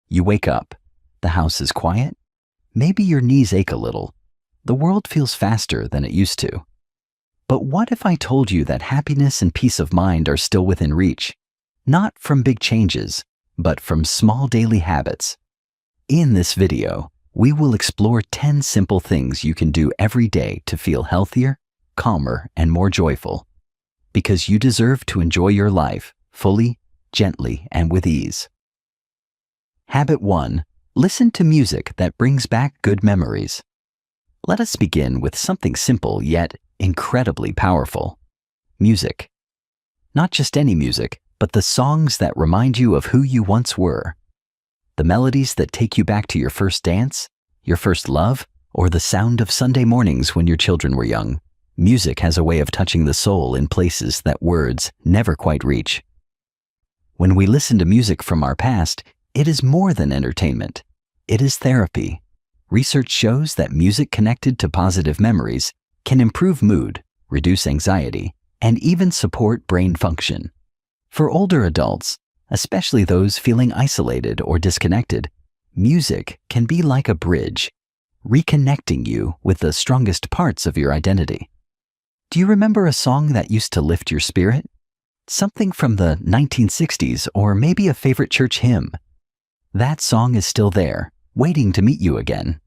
You wake up. The house is quiet. Maybe your knees ache a little. The world feels faster than it used to. But what if I told you that happiness and peace of mind are still within reach? Not from big changes, but from small daily habits. In this video, we will explore 10 simple things you can do every day to feel healthier, calmer, and more joyful. Because you deserve to enjoy your life fully, gently, and with ease. Habit 1. Listen to music that brings back good memories. Let us begin with something simple yet incredibly powerful. Music. Not just any music, but the songs that remind you of who you once were. The melodies that take you back to your first dance, your first love, or the sound of Sunday mornings when your children were young. Music has a way of touching the soul in places that words never quite reach. When we listen to music from our past, it is more than entertainment. It is therapy. Research shows that music connected to positive memories can improve mood, reduce anxiety, and even support brain function. For older adults, especially those feeling isolated or disconnected, music can be like a bridge, reconnecting you with the strongest parts of your identity. Do you remember a song that used to lift your spirit? Something from the 1960s, or maybe a favorite church hymn. That song is still there, waiting to meet you again.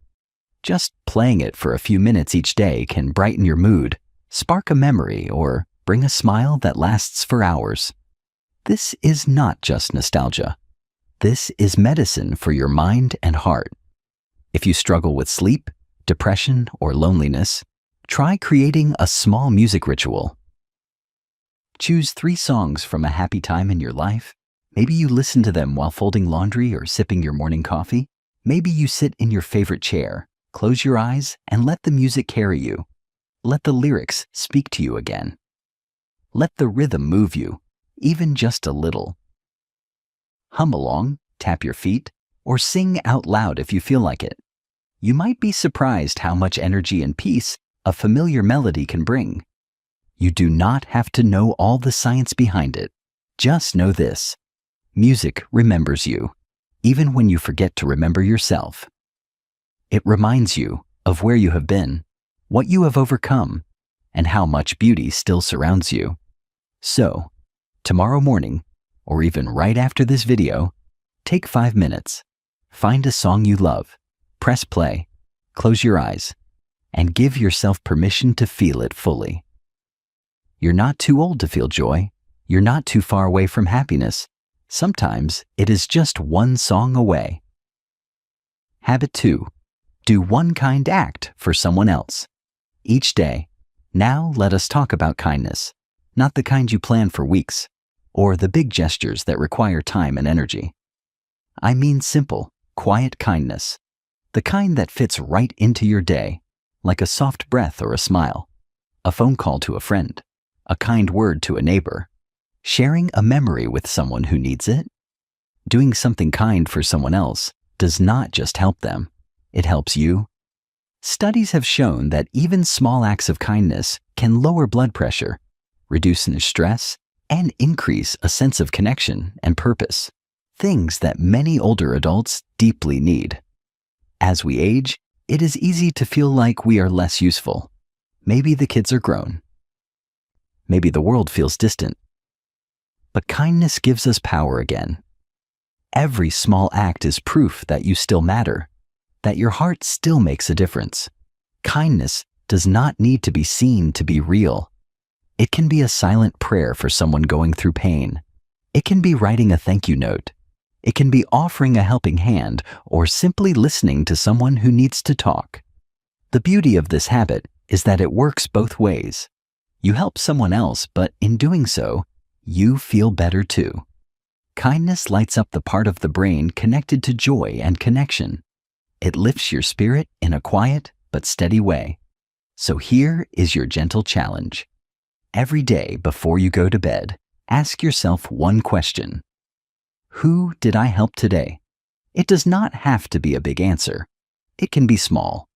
Just playing it for a few minutes each day can brighten your mood, spark a memory, or bring a smile that lasts for hours. This is not just nostalgia. This is medicine for your mind and heart. If you struggle with sleep, depression, or loneliness, try creating a small music ritual. Choose 3 songs from a happy time in your life. Maybe you listen to them while folding laundry or sipping your morning coffee. Maybe you sit in your favorite chair, close your eyes, and let the music carry you. Let the lyrics speak to you again. Let the rhythm move you, even just a little. Hum along, tap your feet, or sing out loud if you feel like it. You might be surprised how much energy and peace a familiar melody can bring. You do not have to know all the science behind it. Just know this: music remembers you, even when you forget to remember yourself. It reminds you of where you have been, what you have overcome, and how much beauty still surrounds you. So, tomorrow morning, or even right after this video, take 5 minutes, find a song you love, press play, close your eyes, and give yourself permission to feel it fully. You're not too old to feel joy. You're not too far away from happiness. Sometimes it is just one song away. Habit 2. Do one kind act for someone else. Each day. Now let us talk about kindness. Not the kind you plan for weeks, or the big gestures that require time and energy. I mean simple, quiet kindness. The kind that fits right into your day, like a soft breath or a smile, a phone call to a friend, a kind word to a neighbor, sharing a memory with someone who needs it. Doing something kind for someone else does not just help them, it helps you. Studies have shown that even small acts of kindness can lower blood pressure, reduce stress, and increase a sense of connection and purpose, things that many older adults deeply need. As we age, it is easy to feel like we are less useful. Maybe the kids are grown. Maybe the world feels distant. But kindness gives us power again. Every small act is proof that you still matter, that your heart still makes a difference. Kindness does not need to be seen to be real. It can be a silent prayer for someone going through pain. It can be writing a thank you note. It can be offering a helping hand or simply listening to someone who needs to talk. The beauty of this habit is that it works both ways. You help someone else, but in doing so, you feel better too. Kindness lights up the part of the brain connected to joy and connection. It lifts your spirit in a quiet but steady way. So here is your gentle challenge. Every day before you go to bed, ask yourself one question. Who did I help today? It does not have to be a big answer. It can be small.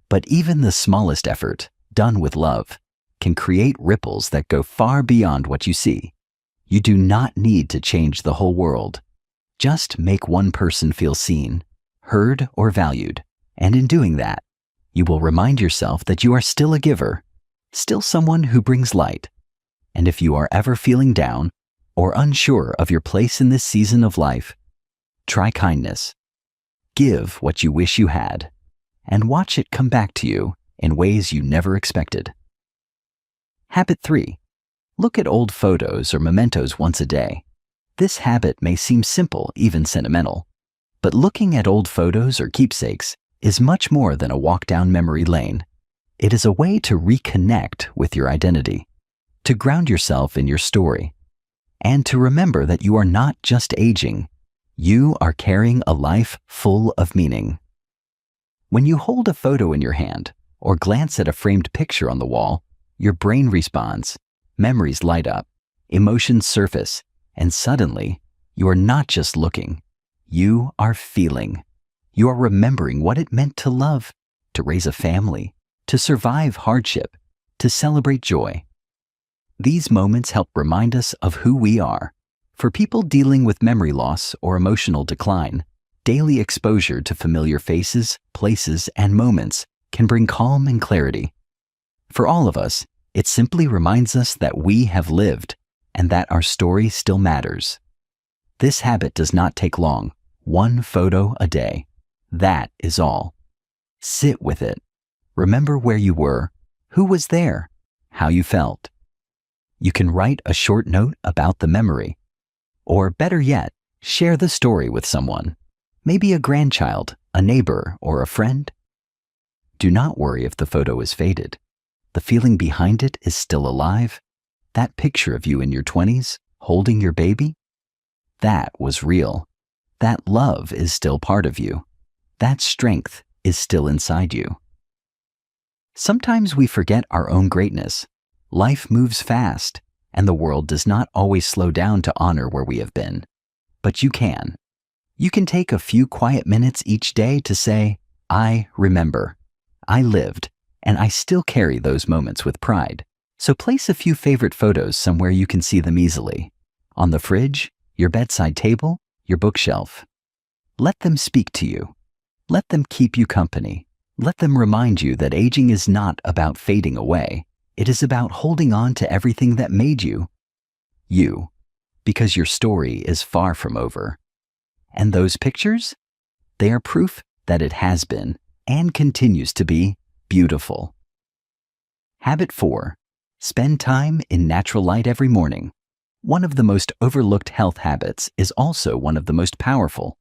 But even the smallest effort, done with love, can create ripples that go far beyond what you see. You do not need to change the whole world. Just make one person feel seen, heard, or valued, and in doing that, you will remind yourself that you are still a giver, still someone who brings light. And if you are ever feeling down or unsure of your place in this season of life, try kindness. Give what you wish you had, and watch it come back to you in ways you never expected. Habit 3. Look at old photos or mementos once a day. This habit may seem simple, even sentimental, but looking at old photos or keepsakes is much more than a walk down memory lane. It is a way to reconnect with your identity, to ground yourself in your story, and to remember that you are not just aging, you are carrying a life full of meaning. When you hold a photo in your hand or glance at a framed picture on the wall, your brain responds, memories light up, emotions surface, and suddenly, you are not just looking, you are feeling. You are remembering what it meant to love, to raise a family, to survive hardship, to celebrate joy. These moments help remind us of who we are. For people dealing with memory loss or emotional decline, daily exposure to familiar faces, places, and moments can bring calm and clarity. For all of us, it simply reminds us that we have lived and that our story still matters. This habit does not take long, one photo a day. That is all. Sit with it. Remember where you were, who was there, how you felt. You can write a short note about the memory, or better yet, share the story with someone, maybe a grandchild, a neighbor, or a friend. Do not worry if the photo is faded. The feeling behind it is still alive. That picture of you in your 20s, holding your baby, that was real. That love is still part of you. That strength is still inside you. Sometimes we forget our own greatness. Life moves fast, and the world does not always slow down to honor where we have been. But you can. You can take a few quiet minutes each day to say, I remember. I lived, and I still carry those moments with pride. So place a few favorite photos somewhere you can see them easily. On the fridge, your bedside table, your bookshelf. Let them speak to you. Let them keep you company. Let them remind you that aging is not about fading away. It is about holding on to everything that made you, because your story is far from over. And those pictures? They are proof that it has been, and continues to be, beautiful. Habit 4. Spend time in natural light every morning. One of the most overlooked health habits is also one of the most powerful.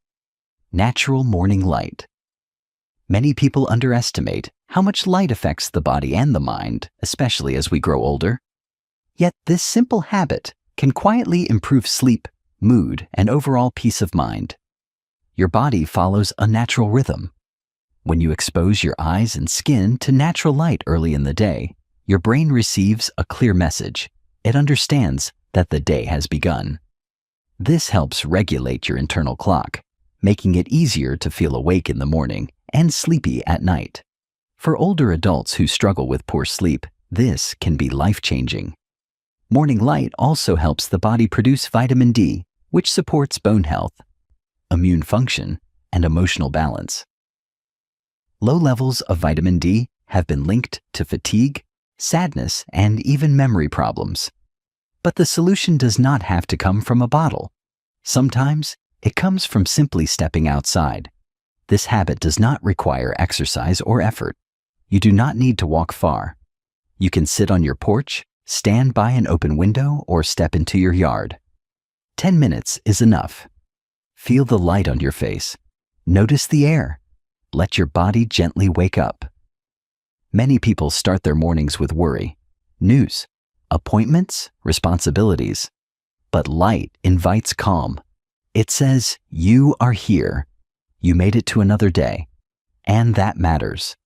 Natural morning light. Many people underestimate how much light affects the body and the mind, especially as we grow older. Yet this simple habit can quietly improve sleep, mood, and overall peace of mind. Your body follows a natural rhythm. When you expose your eyes and skin to natural light early in the day, your brain receives a clear message. It understands that the day has begun. This helps regulate your internal clock, making it easier to feel awake in the morning and sleepy at night. For older adults who struggle with poor sleep, this can be life-changing. Morning light also helps the body produce vitamin D, which supports bone health, immune function, and emotional balance. Low levels of vitamin D have been linked to fatigue, sadness, and even memory problems. But the solution does not have to come from a bottle. Sometimes it comes from simply stepping outside. This habit does not require exercise or effort. You do not need to walk far. You can sit on your porch, stand by an open window, or step into your yard. 10 minutes is enough. Feel the light on your face. Notice the air. Let your body gently wake up. Many people start their mornings with worry, news, appointments, responsibilities. But light invites calm. It says, you are here. You made it to another day. And that matters.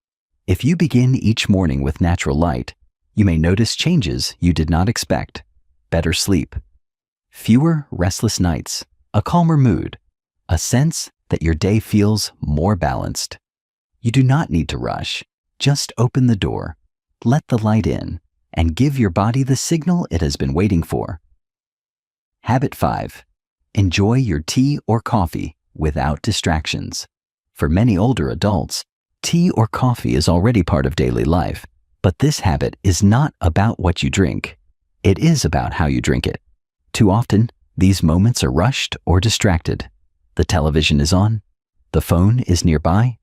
If you begin each morning with natural light, you may notice changes you did not expect. Better sleep, fewer restless nights, a calmer mood, a sense that your day feels more balanced. You do not need to rush. Just open the door, let the light in, and give your body the signal it has been waiting for. Habit 5. Enjoy your tea or coffee without distractions. For many older adults, tea or coffee is already part of daily life, but this habit is not about what you drink. It is about how you drink it. Too often, these moments are rushed or distracted. The television is on, the phone is nearby,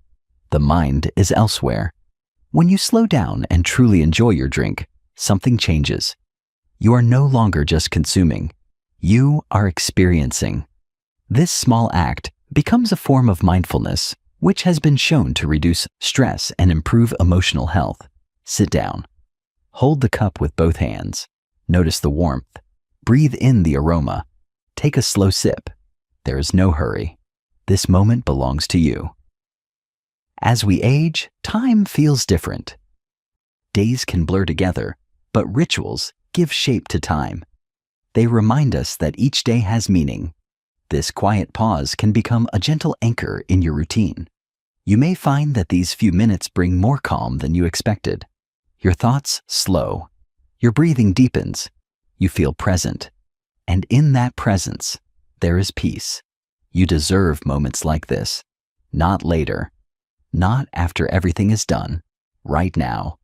the mind is elsewhere. When you slow down and truly enjoy your drink, something changes. You are no longer just consuming. You are experiencing. This small act becomes a form of mindfulness, which has been shown to reduce stress and improve emotional health. Sit down. Hold the cup with both hands. Notice the warmth. Breathe in the aroma. Take a slow sip. There is no hurry. This moment belongs to you. As we age, time feels different. Days can blur together, but rituals give shape to time. They remind us that each day has meaning. This quiet pause can become a gentle anchor in your routine. You may find that these few minutes bring more calm than you expected. Your thoughts slow. Your breathing deepens. You feel present. And in that presence, there is peace. You deserve moments like this. Not later. Not after everything is done. Right now.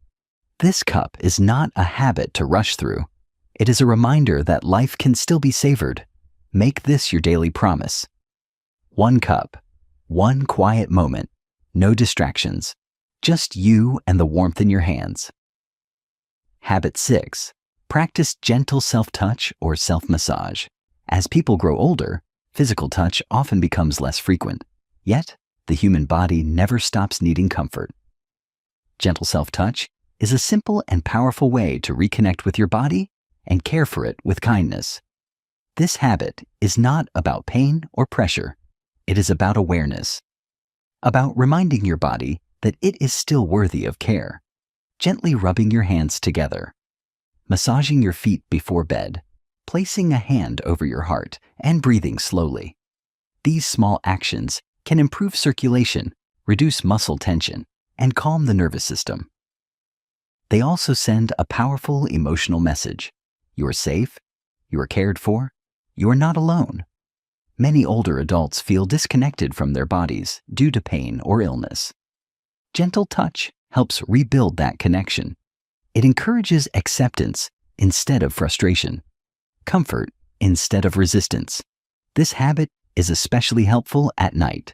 This cup is not a habit to rush through. It is a reminder that life can still be savored. Make this your daily promise. One cup. One quiet moment. No distractions. Just you and the warmth in your hands. Habit 6. Practice gentle self-touch or self-massage. As people grow older, physical touch often becomes less frequent. Yet, the human body never stops needing comfort. Gentle self-touch is a simple and powerful way to reconnect with your body and care for it with kindness. This habit is not about pain or pressure. It is about awareness. About reminding your body that it is still worthy of care. Gently rubbing your hands together. Massaging your feet before bed. Placing a hand over your heart and breathing slowly. These small actions can improve circulation, reduce muscle tension, and calm the nervous system. They also send a powerful emotional message. You are safe, you are cared for, you are not alone. Many older adults feel disconnected from their bodies due to pain or illness. Gentle touch helps rebuild that connection. It encourages acceptance instead of frustration, comfort instead of resistance. This habit is especially helpful at night.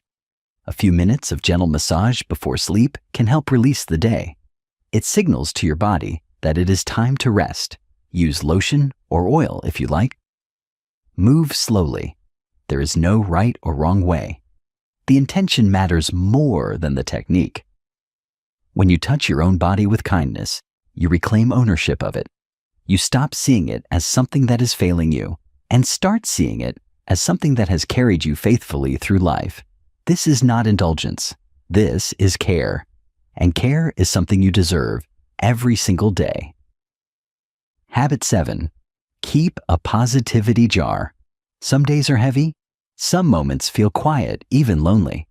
A few minutes of gentle massage before sleep can help release the day. It signals to your body that it is time to rest. Use lotion or oil if you like. Move slowly. There is no right or wrong way. The intention matters more than the technique. When you touch your own body with kindness, you reclaim ownership of it. You stop seeing it as something that is failing you and start seeing it as something that has carried you faithfully through life. This is not indulgence. This is care. And care is something you deserve every single day. Habit 7. Keep a positivity jar. Some days are heavy. Some moments feel quiet, even lonely.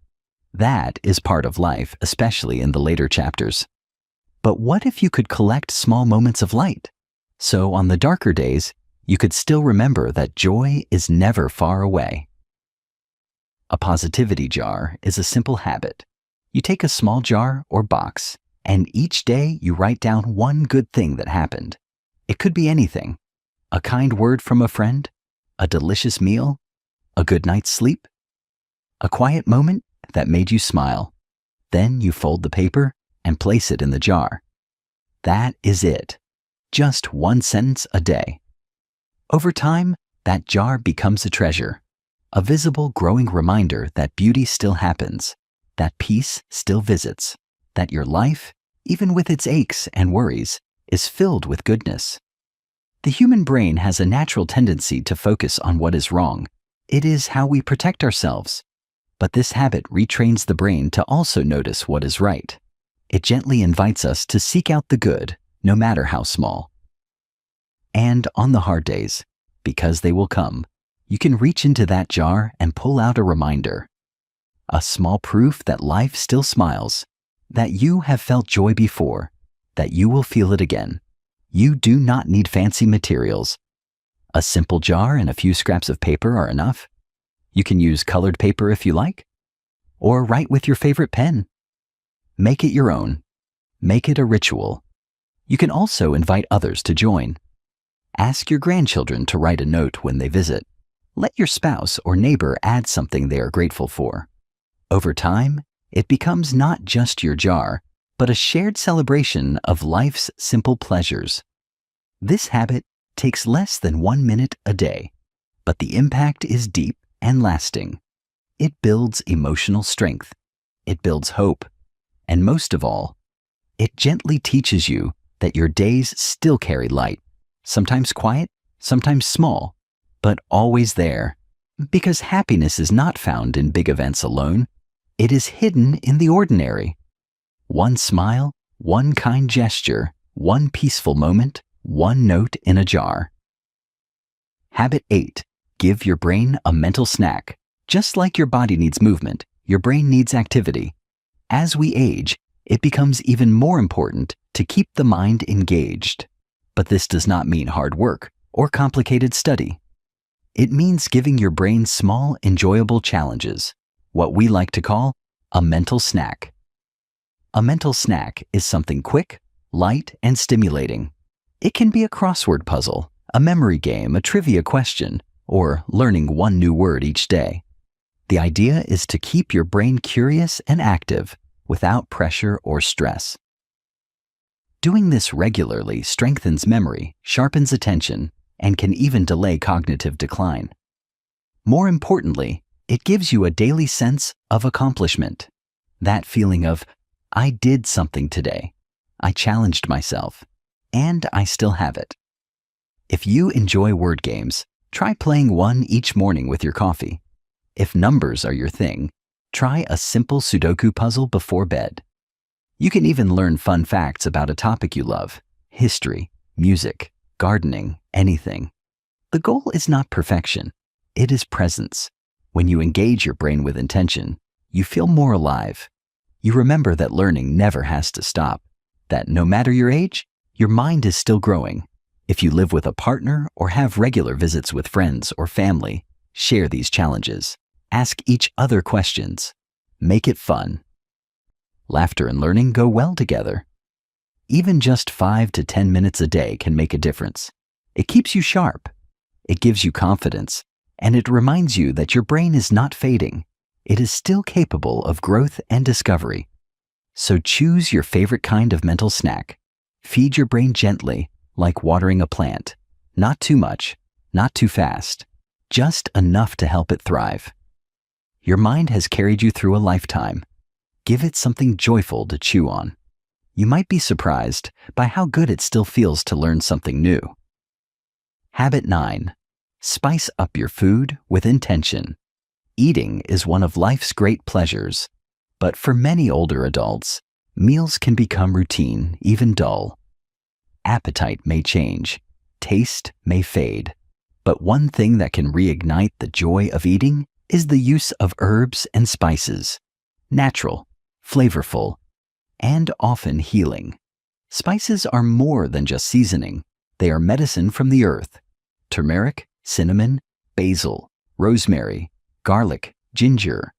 That is part of life, especially in the later chapters. But what if you could collect small moments of light? So on the darker days, you could still remember that joy is never far away. A positivity jar is a simple habit. You take a small jar or box, and each day you write down one good thing that happened. It could be anything. A kind word from a friend, a delicious meal, a good night's sleep, a quiet moment that made you smile. Then you fold the paper and place it in the jar. That is it. Just one sentence a day. Over time, that jar becomes a treasure, a visible, growing reminder that beauty still happens, that peace still visits, that your life, even with its aches and worries, is filled with goodness. The human brain has a natural tendency to focus on what is wrong. It is how we protect ourselves. But this habit retrains the brain to also notice what is right. It gently invites us to seek out the good, no matter how small. And on the hard days, because they will come, you can reach into that jar and pull out a reminder. A small proof that life still smiles, that you have felt joy before, that you will feel it again. You do not need fancy materials. A simple jar and a few scraps of paper are enough. You can use colored paper if you like, or write with your favorite pen. Make it your own. Make it a ritual. You can also invite others to join. Ask your grandchildren to write a note when they visit. Let your spouse or neighbor add something they are grateful for. Over time, it becomes not just your jar, but a shared celebration of life's simple pleasures. This habit takes less than 1 minute a day, but the impact is deep and lasting. It builds emotional strength. It builds hope. And most of all, it gently teaches you that your days still carry light, sometimes quiet, sometimes small, but always there. Because happiness is not found in big events alone. It is hidden in the ordinary. One smile, one kind gesture, one peaceful moment, one note in a jar. Habit 8. Give your brain a mental snack. Just like your body needs movement, your brain needs activity. As we age, it becomes even more important to keep the mind engaged. But this does not mean hard work or complicated study. It means giving your brain small, enjoyable challenges, what we like to call a mental snack. A mental snack is something quick, light, and stimulating. It can be a crossword puzzle, a memory game, a trivia question, or learning one new word each day. The idea is to keep your brain curious and active without pressure or stress. Doing this regularly strengthens memory, sharpens attention, and can even delay cognitive decline. More importantly, it gives you a daily sense of accomplishment. That feeling of, I did something today, I challenged myself, and I still have it. If you enjoy word games, try playing one each morning with your coffee. If numbers are your thing, try a simple Sudoku puzzle before bed. You can even learn fun facts about a topic you love: history, music, gardening, anything. The goal is not perfection, it is presence. When you engage your brain with intention, you feel more alive. You remember that learning never has to stop, that no matter your age, your mind is still growing. If you live with a partner or have regular visits with friends or family, share these challenges. Ask each other questions. Make it fun. Laughter and learning go well together. Even just 5 to 10 minutes a day can make a difference. It keeps you sharp. It gives you confidence. And it reminds you that your brain is not fading. It is still capable of growth and discovery. So choose your favorite kind of mental snack. Feed your brain gently, like watering a plant. Not too much, not too fast. Just enough to help it thrive. Your mind has carried you through a lifetime. Give it something joyful to chew on. You might be surprised by how good it still feels to learn something new. Habit 9. Spice up your food with intention. Eating is one of life's great pleasures, but for many older adults, meals can become routine, even dull. Appetite may change, taste may fade, but one thing that can reignite the joy of eating is the use of herbs and spices. Natural, flavorful, and often healing. Spices are more than just seasoning. They are medicine from the earth. Turmeric, cinnamon, basil, rosemary, garlic, ginger.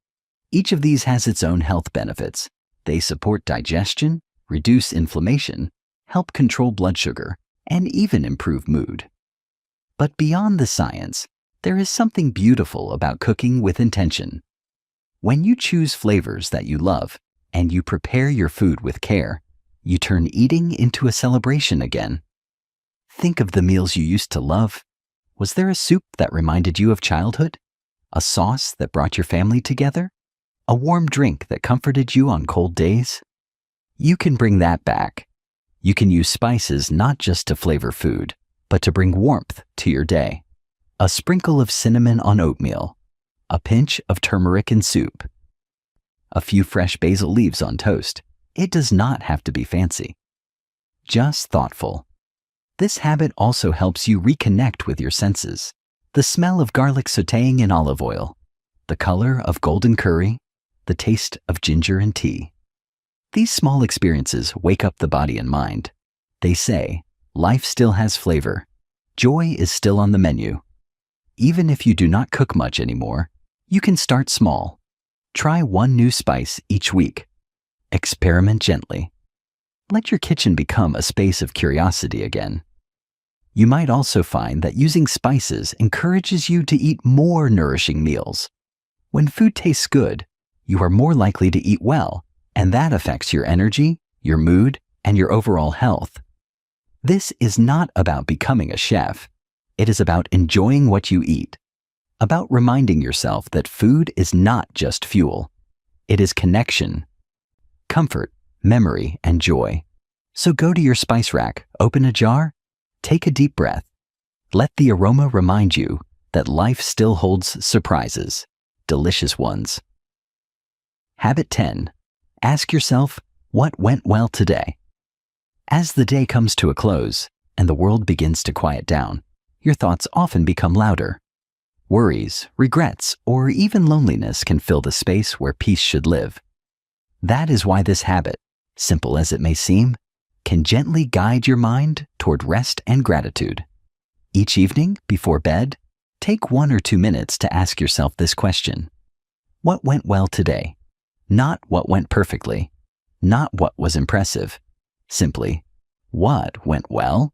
Each of these has its own health benefits. They support digestion, reduce inflammation, help control blood sugar, and even improve mood. But beyond the science, there is something beautiful about cooking with intention. When you choose flavors that you love and you prepare your food with care, you turn eating into a celebration again. Think of the meals you used to love. Was there a soup that reminded you of childhood? A sauce that brought your family together? A warm drink that comforted you on cold days? You can bring that back. You can use spices not just to flavor food, but to bring warmth to your day. A sprinkle of cinnamon on oatmeal. A pinch of turmeric in soup. A few fresh basil leaves on toast. It does not have to be fancy. Just thoughtful. This habit also helps you reconnect with your senses. The smell of garlic sautéing in olive oil, the color of golden curry, the taste of ginger and tea. These small experiences wake up the body and mind. They say, life still has flavor. Joy is still on the menu. Even if you do not cook much anymore, You can start small. Try one new spice each week. Experiment gently. Let your kitchen become a space of curiosity again. You might also find that using spices encourages you to eat more nourishing meals. When food tastes good, you are more likely to eat well, and that affects your energy, your mood, and your overall health. This is not about becoming a chef. It is about enjoying what you eat, about reminding yourself that food is not just fuel. It is connection, comfort, memory, and joy. So go to your spice rack, open a jar, take a deep breath. Let the aroma remind you that life still holds surprises, delicious ones. Habit 10. Ask yourself, what went well today? As the day comes to a close and the world begins to quiet down, your thoughts often become louder. Worries, regrets, or even loneliness can fill the space where peace should live. That is why this habit, simple as it may seem, can gently guide your mind toward rest and gratitude. Each evening, before bed, take 1 or 2 minutes to ask yourself this question. What went well today? Not what went perfectly, not what was impressive. Simply, what went well?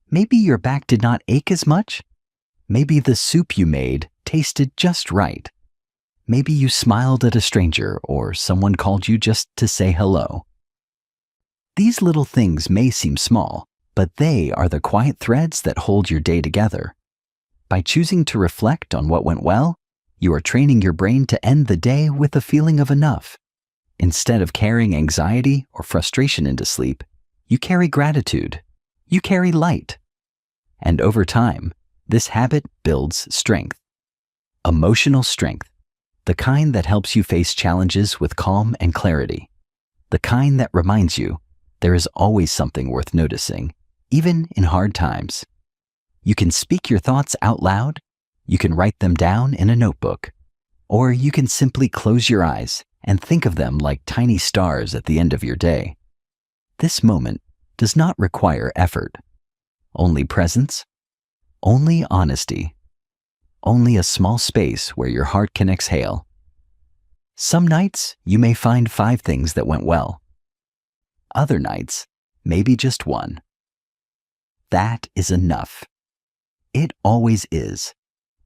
Maybe your back did not ache as much. Maybe the soup you made tasted just right. Maybe you smiled at a stranger or someone called you just to say hello. These little things may seem small, but they are the quiet threads that hold your day together. By choosing to reflect on what went well, you are training your brain to end the day with a feeling of enough. Instead of carrying anxiety or frustration into sleep, you carry gratitude. You carry light. And over time, this habit builds strength. Emotional strength, the kind that helps you face challenges with calm and clarity. The kind that reminds you there is always something worth noticing, even in hard times. You can speak your thoughts out loud, you can write them down in a notebook, or you can simply close your eyes and think of them like tiny stars at the end of your day. This moment does not require effort, only presence, only honesty, only a small space where your heart can exhale. Some nights you may find 5 things that went well. Other nights, maybe just 1. That is enough. It always is,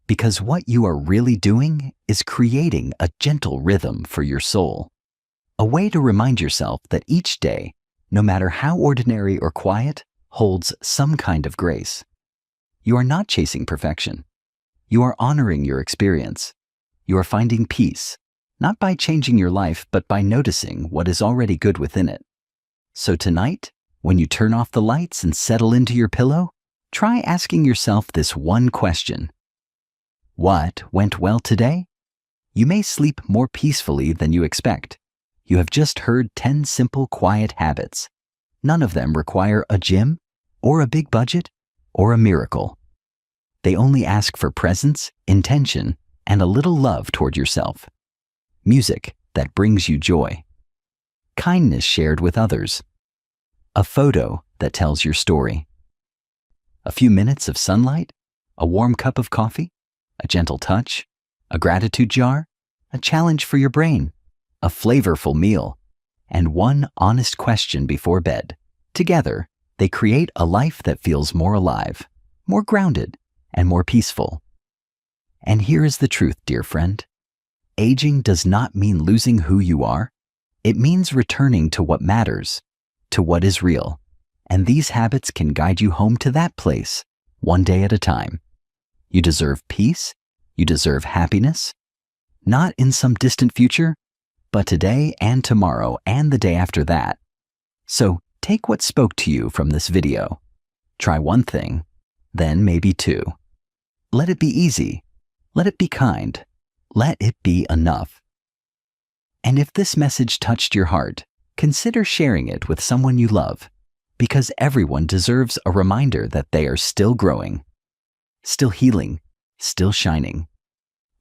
because what you are really doing is creating a gentle rhythm for your soul, a way to remind yourself that each day, no matter how ordinary or quiet, holds some kind of grace. You are not chasing perfection. You are honoring your experience. You are finding peace, not by changing your life, but by noticing what is already good within it. So tonight, when you turn off the lights and settle into your pillow, try asking yourself this one question. What went well today? You may sleep more peacefully than you expect. You have just heard 10 simple, quiet habits. None of them require a gym, or a big budget, or a miracle. They only ask for presence, intention, and a little love toward yourself. Music that brings you joy. Kindness shared with others. A photo that tells your story. A few minutes of sunlight, a warm cup of coffee, a gentle touch, a gratitude jar, a challenge for your brain, a flavorful meal, and one honest question before bed. Together, they create a life that feels more alive, more grounded, and more peaceful. And here is the truth, dear friend. Aging does not mean losing who you are. It means returning to what matters, to what is real. And these habits can guide you home to that place, one day at a time. You deserve peace. You deserve happiness. Not in some distant future, but today and tomorrow and the day after that. So take what spoke to you from this video. Try one thing, then maybe 2. Let it be easy. Let it be kind. Let it be enough. And if this message touched your heart, consider sharing it with someone you love, because everyone deserves a reminder that they are still growing, still healing, still shining.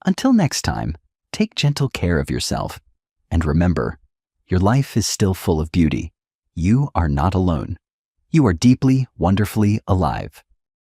Until next time, take gentle care of yourself. And remember, your life is still full of beauty. You are not alone. You are deeply, wonderfully alive.